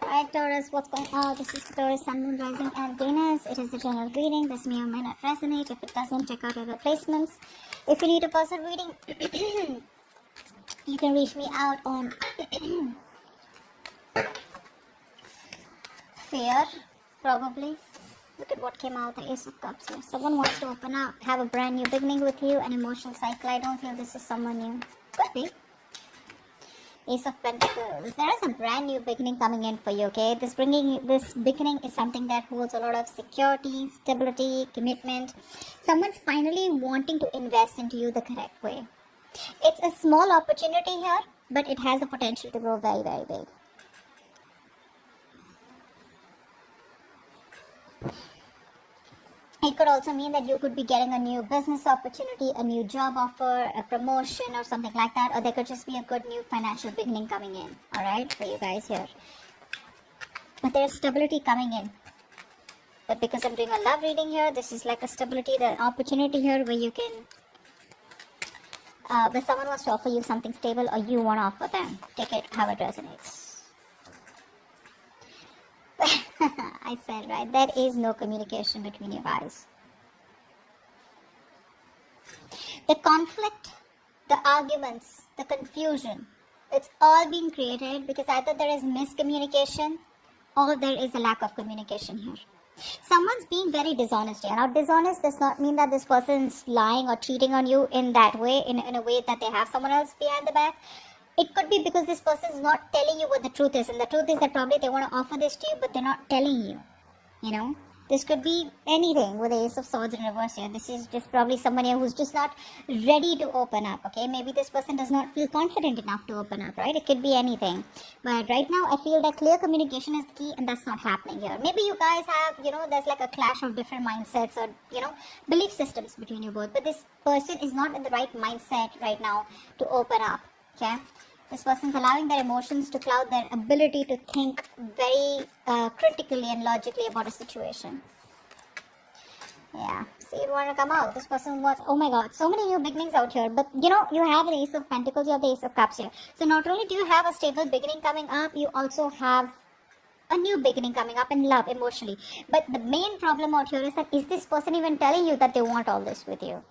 Alright, Taurus, what's going on? This is Taurus, Sun, Moon, Rising, and Venus. It is a general reading. This may or may not resonate. If it doesn't, check out other placements. If you need a personal reading, you can reach me out on fear, probably. Look at what came out, the Ace of Cups here. Someone wants to open up, have a brand new beginning with you, an emotional cycle. I don't feel this is someone new. Could be. Ace of Pentacles. There is a brand new beginning coming in for you, okay? This beginning is something that holds a lot of security, stability, commitment. Someone's finally wanting to invest into you the correct way. It's a small opportunity here, but it has the potential to grow very, very big. It could also mean that you could be getting a new business opportunity, a new job offer, a promotion or something like that. Or there could just be a good new financial beginning coming in. Alright, for you guys here. But there's stability coming in. But because I'm doing a love reading here, this is like a stability, the opportunity here where you can... where someone wants to offer you something stable or you want to offer them. Take it how it resonates. I said, right, there is no communication between you guys. The conflict, the arguments, the confusion, it's all being created because either there is miscommunication or there is a lack of communication here. Someone's being very dishonest here. Now, dishonest does not mean that this person's lying or cheating on you in that way, in a way that they have someone else behind the back. It could be because this person is not telling you what the truth is. And the truth is that probably they want to offer this to you, but they're not telling you. You know? This could be anything with the Ace of Swords in reverse here. This is just probably someone here who's just not ready to open up, okay? Maybe this person does not feel confident enough to open up, right? It could be anything. But right now, I feel that clear communication is the key, and that's not happening here. Maybe you guys have, there's like a clash of different mindsets or, belief systems between you both. But this person is not in the right mindset right now to open up, okay? This person's allowing their emotions to cloud their ability to think very critically and logically about a situation. Yeah, see, you want to come out. This person wants, oh my god, so many new beginnings out here. But, you have the Ace of Pentacles, you have the Ace of Cups here. So not only do you have a stable beginning coming up, you also have a new beginning coming up in love, emotionally. But the main problem out here is that, is this person even telling you that they want all this with you?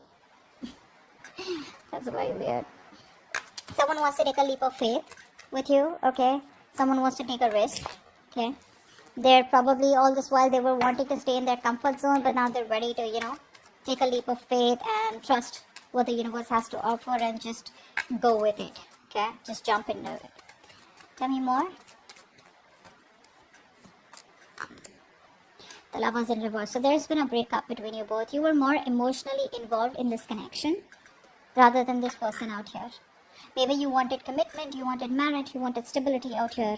That's very weird. Someone wants to take a leap of faith with you, okay? Someone wants to take a risk, okay? They're probably, all this while, they were wanting to stay in their comfort zone, but now they're ready to, take a leap of faith and trust what the universe has to offer and just go with it, okay? Just jump into it. Tell me more. The Lovers in reverse. So there's been a breakup between you both. You were more emotionally involved in this connection rather than this person out here. Maybe you wanted commitment, you wanted marriage, you wanted stability out here,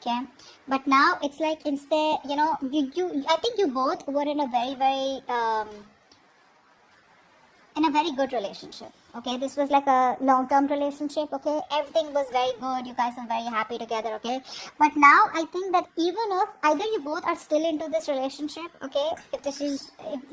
okay? But now it's like instead, I think you both were in a very, very, good relationship, okay? This was like a long-term relationship, okay? Everything was very good, you guys are very happy together, okay? But now I think that even if either you both are still into this relationship, okay? If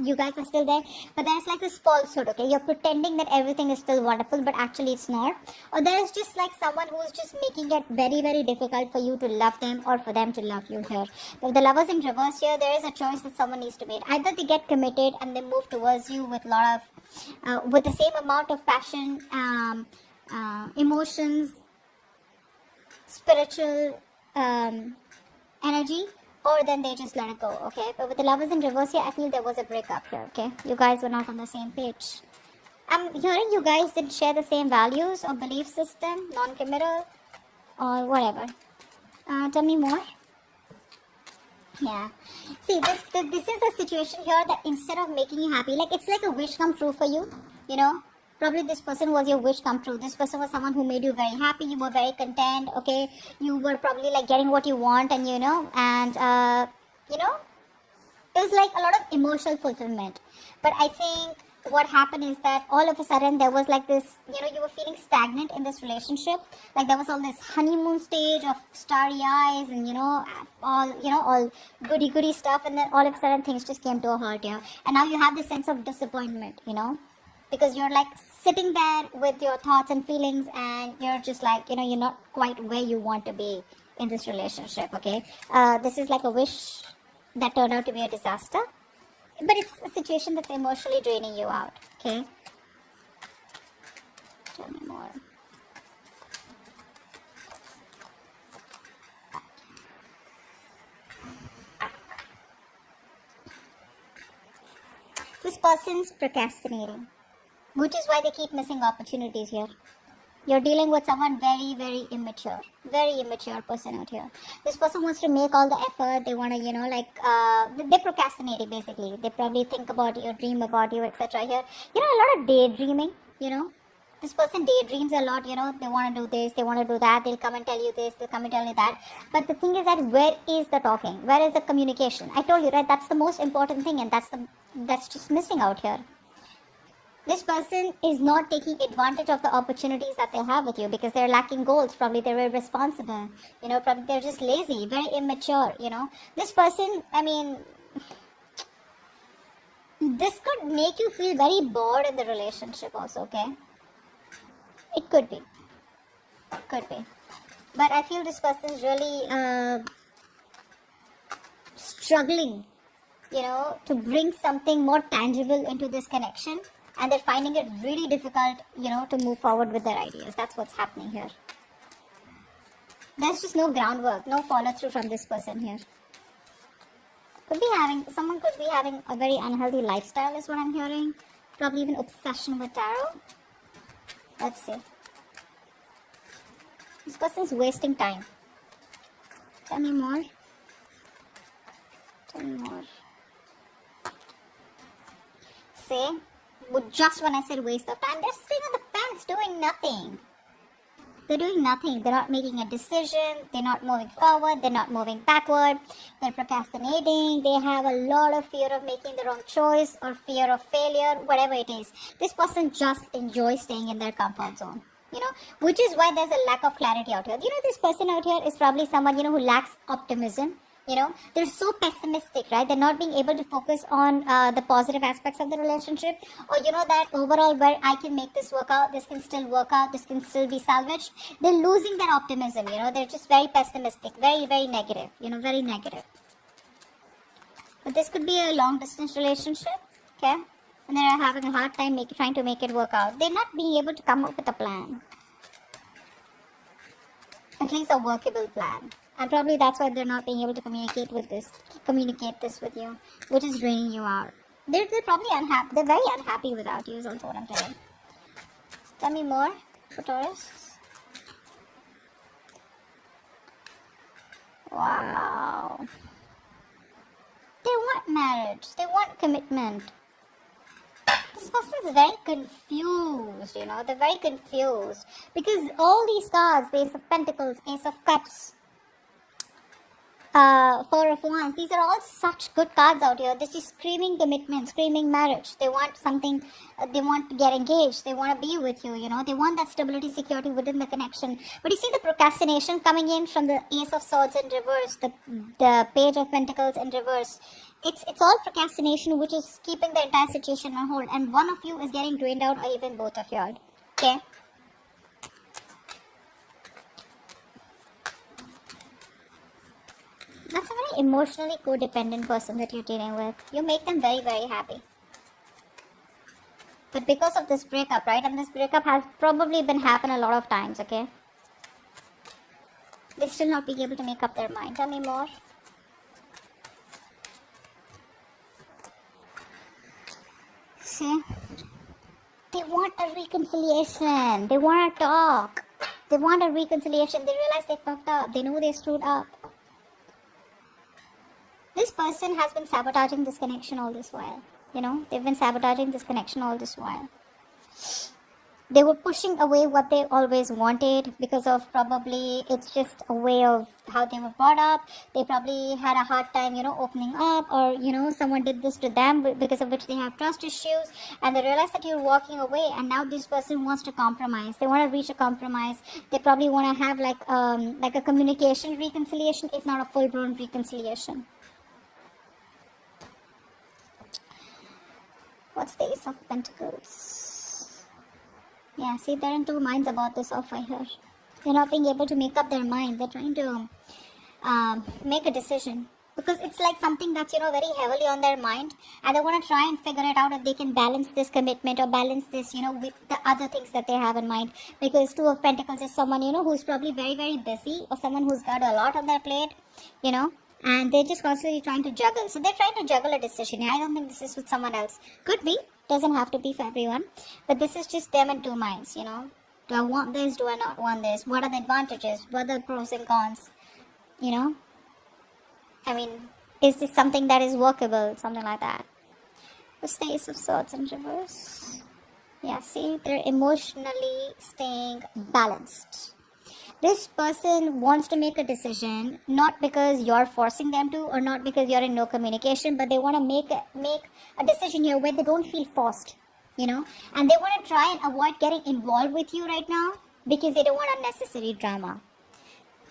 you guys are still there, but there's like this falsehood, okay? You're pretending that everything is still wonderful, but actually it's not. Or there's just like someone who's just making it very, very difficult for you to love them or for them to love you here. But the Lovers in reverse here, there is a choice that someone needs to make. Either they get committed and they move towards you with a lot of with the same amount of passion, emotions, spiritual energy, or then they just let it go, okay? But with the Lovers in reverse here, I feel there was a breakup here, okay? You guys were not on the same page. I'm hearing you guys didn't share the same values or belief system, non-committal, or whatever. Tell me more. Yeah. See, this is a situation here that instead of making you happy, like it's like a wish come true for you, Probably this person was your wish come true. This person was someone who made you very happy. You were very content, okay? You were probably like getting what you want and, it was like a lot of emotional fulfillment. But I think what happened is that all of a sudden there was like this, you were feeling stagnant in this relationship. Like there was all this honeymoon stage of starry eyes and, all goody stuff. And then all of a sudden things just came to a halt here. And now you have this sense of disappointment, because you're like sitting there with your thoughts and feelings and you're just like, you're not quite where you want to be. in this relationship, okay? This is like a wish that turned out to be a disaster, but it's a situation that's emotionally draining you out, okay? Tell me more. This person's procrastinating, which is why they keep missing opportunities here. You're dealing with someone very immature person out here. This person wants to make all the effort. They want to, they're procrastinating basically. They probably think about you, dream about you, etc. Here, a lot of daydreaming. This person daydreams a lot. They want to do this, they want to do that. They'll come and tell you this, they'll come and tell you that. But the thing is that where is the talking? Where is the communication? I told you, right? That's the most important thing, and that's just missing out here. This person is not taking advantage of the opportunities that they have with you because they're lacking goals. Probably they're irresponsible. Probably they're just lazy, very immature. This person, this could make you feel very bored in the relationship also, okay? It could be. But I feel this person is really struggling, to bring something more tangible into this connection. And they're finding it really difficult, to move forward with their ideas. That's what's happening here. There's just no groundwork, no follow through from this person here. Someone could be having a very unhealthy lifestyle is what I'm hearing. Probably even obsession with tarot. Let's see. This person's wasting time. Tell me more. See? Just when I said waste of time, they're sitting on the fence doing nothing. They're doing nothing. They're not making a decision. They're not moving forward. They're not moving backward. They're procrastinating. They have a lot of fear of making the wrong choice or fear of failure, whatever it is. This person just enjoys staying in their comfort zone, which is why there's a lack of clarity out here. This person out here is probably someone, who lacks optimism. They're so pessimistic, right? They're not being able to focus on the positive aspects of the relationship, or that overall where I can make this work out, this can still work out, this can still be salvaged. They're losing their optimism, they're just very pessimistic, very negative, very negative. But this could be a long distance relationship, okay? And they're having a hard time trying to make it work out. They're not being able to come up with a plan, at least a workable plan. And probably that's why they're not being able to communicate this with you, which is draining you out. They're probably unhappy. They're very unhappy without you is also what I'm telling. Tell me more for Taurus. Wow. They want marriage. They want commitment. This person is very confused, They're very confused. Because all these cards, the Ace of Pentacles, Ace of Cups, Four of Wands, these are all such good cards out here. This is screaming commitment, screaming marriage. They want something, they want to get engaged, they want to be with you, They want that stability, security within the connection. But you see the procrastination coming in from the Ace of Swords in reverse, the Page of Pentacles in reverse. It's all procrastination, which is keeping the entire situation on hold. And one of you is getting drained out, or even both of you. Okay? That's a very emotionally codependent person that you're dealing with. You make them very happy. But because of this breakup, right? And this breakup has probably been happened a lot of times, okay? They're still not being able to make up their mind. Tell me more. See? They want a reconciliation. They want to talk. They want a reconciliation. They realize they fucked up. They know they screwed up. This person has been sabotaging this connection all this while. They've been sabotaging this connection all this while. They were pushing away what they always wanted because of probably it's just a way of how they were brought up. They probably had a hard time, opening up, or, someone did this to them because of which they have trust issues, and they realize that you're walking away, and now this person wants to compromise. They want to reach a compromise. They probably want to have like a communication reconciliation, if not a full-blown reconciliation. What's the Ace of Pentacles? Yeah, see, they're in two minds about this offer here. They're not being able to make up their mind. They're trying to make a decision, because it's like something that's, very heavily on their mind, and they want to try and figure it out if they can balance this commitment or balance this, with the other things that they have in mind. Because Two of Pentacles is someone, who's probably very, very busy, or someone who's got a lot on their plate, and they're just constantly trying to juggle. So they're trying to juggle a decision. I don't think this is with someone else. Could be, doesn't have to be for everyone, but this is just them in two minds, Do I want this? Do I not want this? What are the advantages? What are the pros and cons? I mean, is this something that is workable? Something like that. What's the Ace of Swords in reverse? Yeah, see, they're emotionally staying balanced. This person wants to make a decision, not because you're forcing them to, or not because you're in no communication, but they want to make a decision here where they don't feel forced, and they want to try and avoid getting involved with you right now because they don't want unnecessary drama.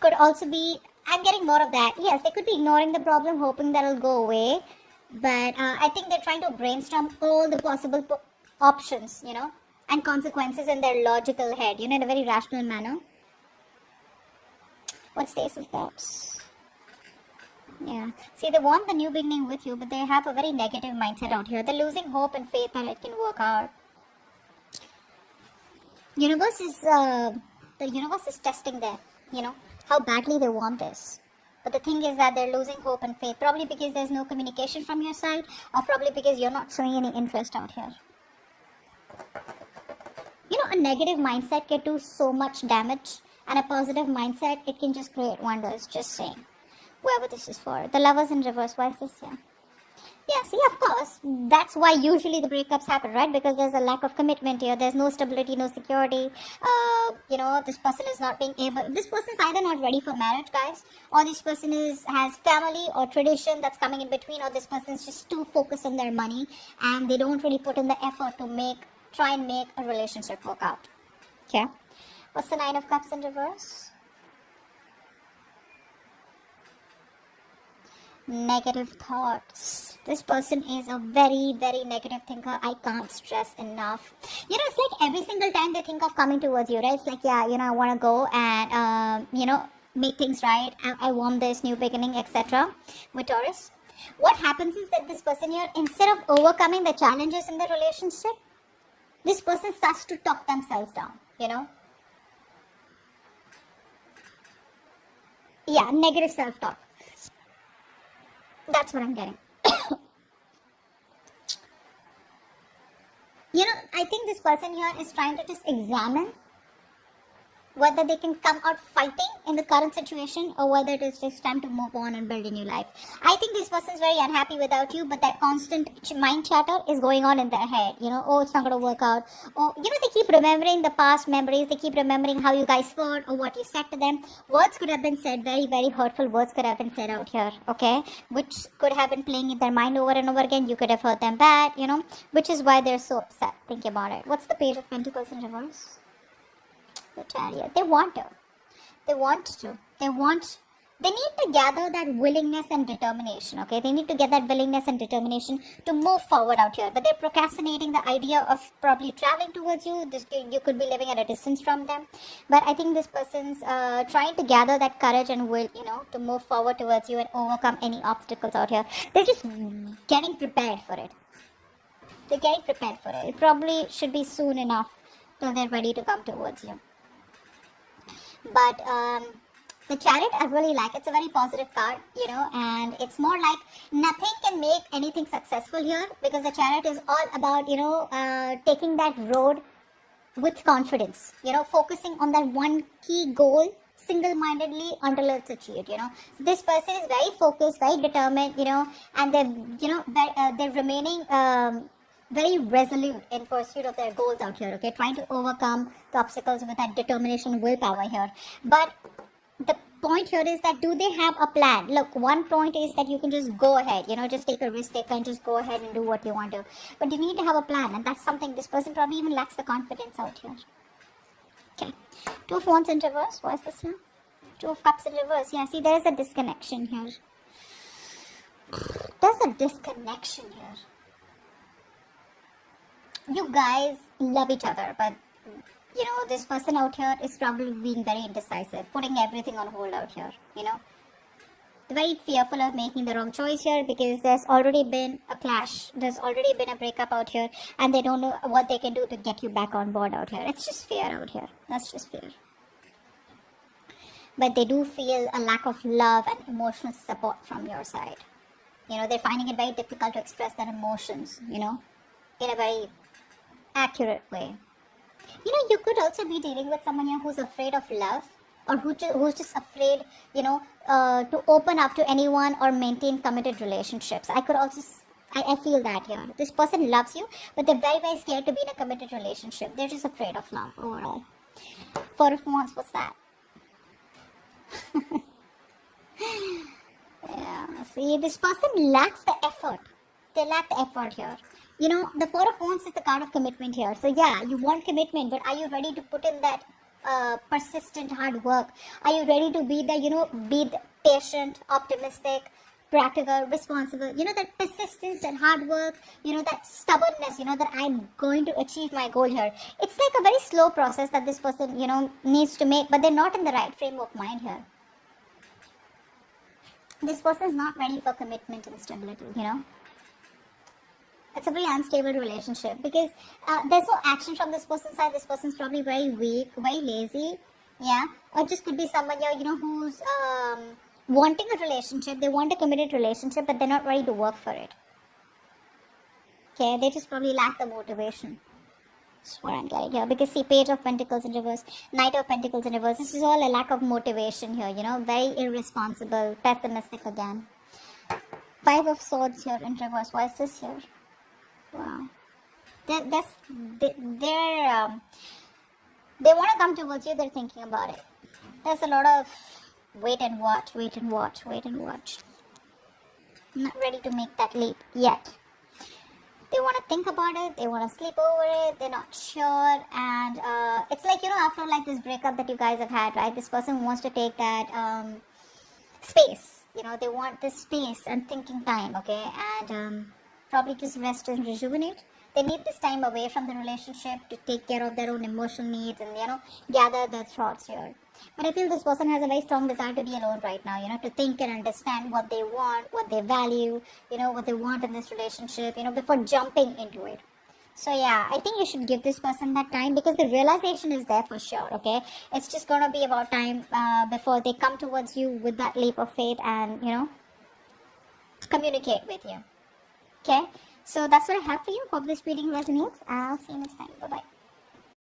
Could also be, I'm getting more of that. Yes, they could be ignoring the problem, hoping that it'll go away, but I think they're trying to brainstorm all the possible options, and consequences in their logical head, in a very rational manner. What's the Ace of Cups? Yeah. See, they want the new beginning with you, but they have a very negative mindset out here. They're losing hope and faith that it can work out. The universe is testing them, how badly they want this. But the thing is that they're losing hope and faith, probably because there's no communication from your side, or probably because you're not showing any interest out here. A negative mindset can do so much damage. And a positive mindset, it can just create wonders, just saying. Whoever this is for. The Lovers in reverse, why is this here? Yeah, see, of course, that's why usually the breakups happen, right? Because there's a lack of commitment here. There's no stability, no security. This person is not being able... This person's either not ready for marriage, guys, or this person has family or tradition that's coming in between, or this person's just too focused on their money, and they don't really put in the effort to try and make a relationship work out. Okay? What's the Nine of Cups in reverse? Negative thoughts. This person is a very, very negative thinker. I can't stress enough. It's like every single time they think of coming towards you, right? It's like, yeah, I want to go and, make things right. I want this new beginning, etc. With Taurus. What happens is that this person here, instead of overcoming the challenges in the relationship, this person starts to talk themselves down, Yeah, negative self-talk. That's what I'm getting. I think this person here is trying to just examine whether they can come out fighting in the current situation, or whether it is just time to move on and build a new life. I think this person is very unhappy without you, but that constant mind chatter is going on in their head. Oh, it's not going to work out. Or, they keep remembering the past memories. They keep remembering how you guys fought or what you said to them. Words could have been said, very, very hurtful words could have been said out here, okay? Which could have been playing in their mind over and over again. You could have hurt them bad, which is why they're so upset. Think about it. What's the Page of Pentacles in reverse? The Chariot. They want to. They need to gather that willingness and determination, okay? They need to get that willingness and determination to move forward out here. But they're procrastinating the idea of probably traveling towards you. You could be living at a distance from them. But I think this person's trying to gather that courage and will, to move forward towards you and overcome any obstacles out here. They're just getting prepared for it. It probably should be soon enough till they're ready to come towards you. But the Chariot, I really like. It's a very positive card, and it's more like nothing can make anything successful here, because the Chariot is all about, taking that road with confidence, focusing on that one key goal single-mindedly until it's achieved, This person is very focused, very determined, and they're remaining very resolute in pursuit of their goals out here, okay? Trying to overcome the obstacles with that determination, willpower here. But the point here is that, do they have a plan? Look, one point is that you can just go ahead, just take a risk taker and just go ahead and do what you want to. But you need to have a plan, and that's something this person probably even lacks the confidence out here. Okay. Two of Wands in reverse. What is this here? Two of Cups in reverse. Yeah, see, there's a disconnection here. There's a disconnection here. You guys love each other, but this person out here is probably being very indecisive, putting everything on hold out here, They're very fearful of making the wrong choice here because there's already been a clash. There's already been a breakup out here, and they don't know what they can do to get you back on board out here. It's just fear out here. That's just fear. But they do feel a lack of love and emotional support from your side. They're finding it very difficult to express their emotions, in a very accurate way. You could also be dealing with someone here who's afraid of love, or who's just afraid, to open up to anyone or maintain committed relationships. I feel that here. This person loves you, but they're very, very scared to be in a committed relationship. They're just afraid of love overall. Four of Wands, what's that? Yeah, see, this person lacks the effort. They lack the effort here. The Four of Wands is the card of commitment here. So yeah, you want commitment, but are you ready to put in that persistent hard work? Are you ready to be the patient, optimistic, practical, responsible? That persistence, that hard work, that stubbornness, that I'm going to achieve my goal here. It's like a very slow process that this person, needs to make, but they're not in the right frame of mind here. This person is not ready for commitment and stability, It's a very unstable relationship because there's no action from this person's side. This person's probably very weak, very lazy, yeah. Or just could be someone here, who's wanting a relationship. They want a committed relationship, but they're not ready to work for it. Okay, they just probably lack the motivation. That's what I'm getting here. Because see, Page of Pentacles in reverse, Knight of Pentacles in reverse. This is all a lack of motivation here, very irresponsible, pessimistic again. Five of Swords here in reverse. Why is this here? Wow. They want to come towards you. They're thinking about it. There's a lot of wait and watch. I'm not ready to make that leap yet. They want to think about it. They want to sleep over it. They're not sure. And it's like, after like this breakup that you guys have had, right? This person wants to take that space. They want this space and thinking time, okay? And probably just rest and rejuvenate. They need this time away from the relationship to take care of their own emotional needs and, gather their thoughts here. But I feel this person has a very strong desire to be alone right now, to think and understand what they want, what they value, what they want in this relationship, before jumping into it. So yeah, I think you should give this person that time because the realization is there for sure, okay? It's just going to be about time before they come towards you with that leap of faith and, communicate with you. Okay, so that's what I have for you. Hope this reading resonates. I'll see you next time. Bye-bye.